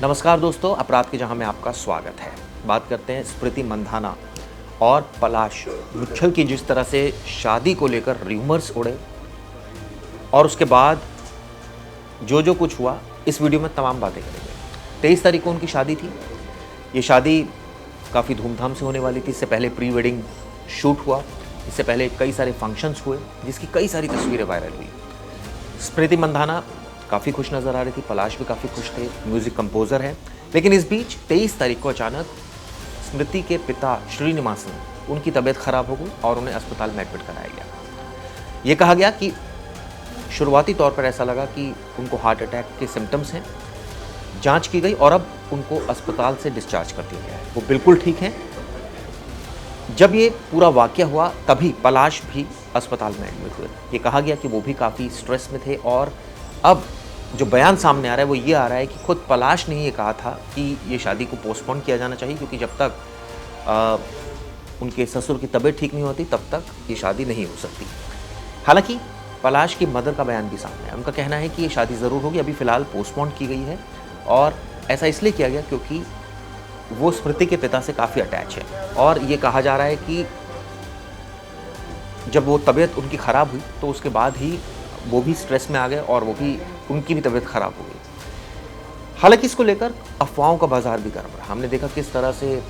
नमस्कार दोस्तों, अपराध के जहां में आपका स्वागत है। बात करते हैं स्मृति मंधाना और पलाश मुच्छल की जिस तरह से शादी को लेकर र्यूमर्स उड़े और उसके बाद जो कुछ हुआ, इस वीडियो में तमाम बातें करेंगे। 23 तारीख को उनकी शादी थी। ये शादी काफ़ी धूमधाम से होने वाली थी। इससे पहले प्री वेडिंग शूट हुआ, इससे पहले कई सारे फंक्शंस हुए जिसकी कई सारी तस्वीरें वायरल हुई। स्मृति मंधाना काफ़ी खुश नज़र आ रही थी, पलाश भी काफ़ी खुश थे, म्यूज़िक कंपोज़र हैं। लेकिन इस बीच 23 तारीख को अचानक स्मृति के पिता श्रीनिवासन, उनकी तबीयत खराब हो गई और उन्हें अस्पताल में एडमिट कराया गया। ये कहा गया कि शुरुआती तौर पर ऐसा लगा कि उनको हार्ट अटैक के सिम्टम्स हैं। जांच की गई और अब उनको अस्पताल से डिस्चार्ज कर दिया गया है। वो बिल्कुल ठीक हैं। जब ये पूरा वाक़या हुआ तभी पलाश भी अस्पताल में एडमिट हुए। ये कहा गया कि वो भी काफ़ी स्ट्रेस में थे और अब जो बयान सामने आ रहा है वो ये आ रहा है कि खुद पलाश ने ये कहा था कि ये शादी को पोस्टपोन किया जाना चाहिए, क्योंकि जब तक उनके ससुर की तबीयत ठीक नहीं होती तब तक ये शादी नहीं हो सकती। हालांकि पलाश की मदर का बयान भी सामने है। उनका कहना है कि ये शादी ज़रूर होगी, अभी फ़िलहाल पोस्टपोन की गई है और ऐसा इसलिए किया गया क्योंकि वो स्मृति के पिता से काफ़ी अटैच है। और ये कहा जा रहा है कि जब वो तबीयत उनकी ख़राब हुई तो उसके बाद ही वो भी स्ट्रेस में आ गए और उनकी भी तबीयत ख़राब हो गई। हालांकि इसको लेकर अफवाहों का बाजार भी गर्म रहा। हमने देखा किस तरह से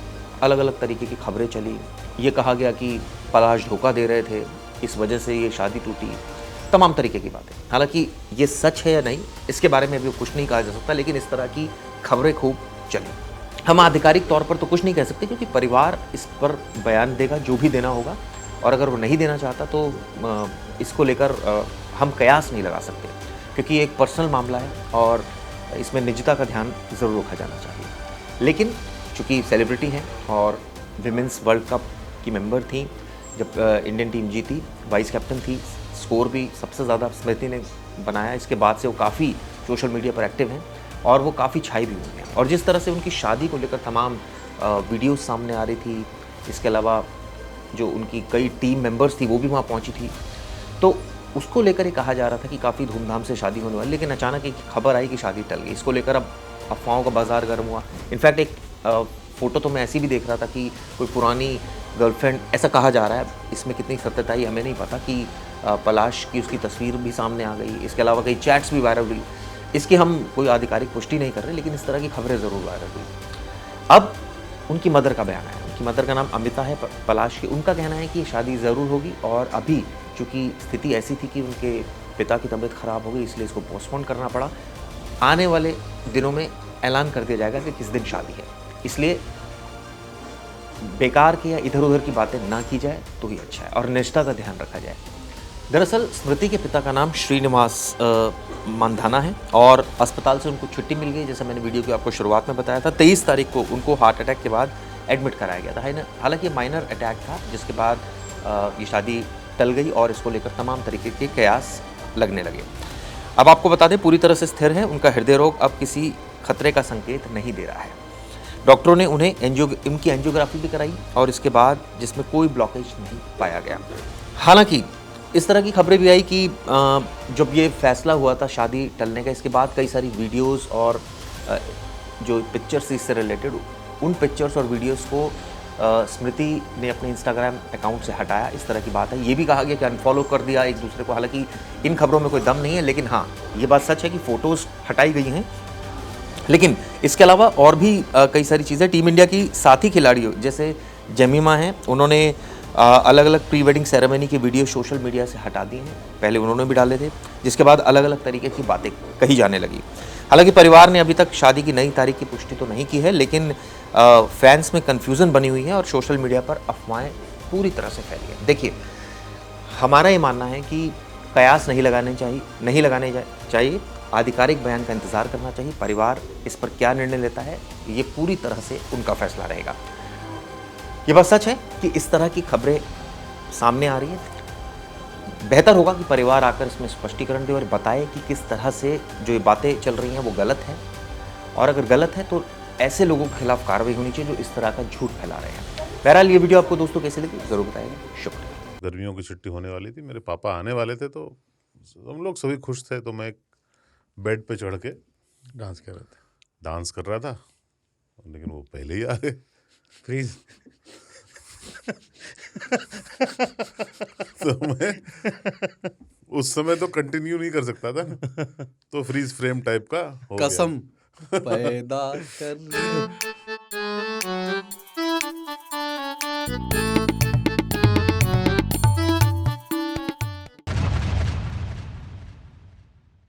अलग अलग तरीके की खबरें चली। ये कहा गया कि पलाश धोखा दे रहे थे, इस वजह से ये शादी टूटी, तमाम तरीके की बातें। हालांकि ये सच है या नहीं, इसके बारे में अभी कुछ नहीं कहा जा सकता, लेकिन इस तरह की खबरें खूब चली। हम आधिकारिक तौर पर तो कुछ नहीं कह सकते क्योंकि परिवार इस पर बयान देगा जो भी देना होगा, और अगर वो नहीं देना चाहता तो इसको लेकर हम कयास नहीं लगा सकते, क्योंकि एक पर्सनल मामला है और इसमें निजता का ध्यान ज़रूर रखा जाना चाहिए। लेकिन चूँकि सेलिब्रिटी हैं और विमेंस वर्ल्ड कप की मेंबर थी, जब इंडियन टीम जीती, वाइस कैप्टन थी, स्कोर भी सबसे ज़्यादा स्मृति ने बनाया। इसके बाद से वो काफ़ी सोशल मीडिया पर एक्टिव हैं और वो काफ़ी छाई भी हुई हैं। और जिस तरह से उनकी शादी को लेकर तमाम वीडियोज़ सामने आ रही थी, इसके अलावा जो उनकी कई टीम मेंबर्स थी वो भी वहाँ पहुँची थी, तो उसको लेकर ये कहा जा रहा था कि काफ़ी धूमधाम से शादी होने वाली। लेकिन अचानक एक खबर आई कि शादी टल गई। इसको लेकर अब अफवाहों का बाजार गर्म हुआ। इनफैक्ट एक फ़ोटो तो मैं ऐसी भी देख रहा था कि कोई पुरानी गर्लफ्रेंड, ऐसा कहा जा रहा है, इसमें कितनी सत्यता है हमें नहीं पता, कि पलाश की उसकी तस्वीर भी सामने आ गई। इसके अलावा कई चैट्स भी वायरल हुई। इसकी हम कोई आधिकारिक पुष्टि नहीं कर रहे, लेकिन इस तरह की खबरें ज़रूर वायरल हुई। अब उनकी मदर का बयान है। उनकी मदर का नाम अमिता है, पलाश की। उनका कहना है कि शादी ज़रूर होगी और अभी चूँकि स्थिति ऐसी थी कि उनके पिता की तबीयत ख़राब हो गई, इसलिए इसको पोस्टपोन करना पड़ा। आने वाले दिनों में ऐलान कर दिया जाएगा कि किस दिन शादी है, इसलिए बेकार की या इधर-उधर की बातें ना की जाए तो ही अच्छा है और निष्ठा का ध्यान रखा जाए। दरअसल स्मृति के पिता का नाम श्रीनिवास मंधाना है और अस्पताल से उनको छुट्टी मिल गई, जैसा मैंने वीडियो की आपको शुरुआत में बताया था। 23 तारीख को उनको हार्ट अटैक के बाद एडमिट कराया गया था। हालांकि माइनर अटैक था, जिसके बाद ये शादी टल गई और इसको लेकर तमाम तरीके के कयास लगने लगे। अब आपको बता दें, पूरी तरह से स्थिर है। उनका हृदय रोग अब किसी खतरे का संकेत नहीं दे रहा है। डॉक्टरों ने उन्हें उनकी एंजियोग्राफी भी कराई और इसके बाद जिसमें कोई ब्लॉकेज नहीं पाया गया। हालांकि इस तरह की खबरें भी आई कि जब ये फैसला हुआ था शादी टलने का, इसके बाद कई सारी वीडियोस और जो पिक्चर्स इससे रिलेटेड, उन पिक्चर्स और वीडियोस को स्मृति ने अपने इंस्टाग्राम अकाउंट से हटाया। इस तरह की बात है। ये भी कहा गया कि अनफॉलो कर दिया एक दूसरे को। हालांकि इन खबरों में कोई दम नहीं है, लेकिन हाँ, ये बात सच है कि फ़ोटोज़ हटाई गई हैं। लेकिन इसके अलावा और भी कई सारी चीज़ें, टीम इंडिया की साथी खिलाड़ियों जैसे जेमिमा हैं, उन्होंने अलग अलग प्री वेडिंग सेरेमनी की वीडियो सोशल मीडिया से हटा दी हैं। पहले उन्होंने भी डाले थे, जिसके बाद अलग अलग तरीके की बातें कही जाने लगी। हालांकि परिवार ने अभी तक शादी की नई तारीख की पुष्टि तो नहीं की है, लेकिन फैंस में कन्फ्यूज़न बनी हुई है और सोशल मीडिया पर अफवाहें पूरी तरह से फैली हैं। देखिए, हमारा ये मानना है कि कयास नहीं लगाने चाहिए। आधिकारिक बयान का इंतज़ार करना चाहिए। परिवार इस पर क्या निर्णय लेता है, ये पूरी तरह से उनका फैसला रहेगा। ये बात सच है कि इस तरह की खबरें सामने आ रही हैं। बेहतर होगा कि परिवार आकर इसमें स्पष्टीकरण दे और बताए कि किस तरह से जो ये बातें चल रही हैं वो गलत है, और अगर गलत है तो ऐसे लोगों के खिलाफ कार्रवाई होनी चाहिए जो इस तरह का झूठ फैला रहे हैं। बहरहाल, ये वीडियो आपको दोस्तों कैसे लगी ज़रूर बताइएगा। शुक्रिया। गर्मियों की छुट्टी होने वाली थी, मेरे पापा आने वाले थे, तो हम लोग सभी खुश थे। तो मैं एक बेड पे चढ़ के डांस कर रहे थे। डांस कर रहा था, लेकिन वो पहले ही आ गए। फ्रीज। तो मैं उस समय तो कंटिन्यू नहीं कर सकता था ना, तो फ्रीज फ्रेम टाइप का हो गया। कसम पैदा कर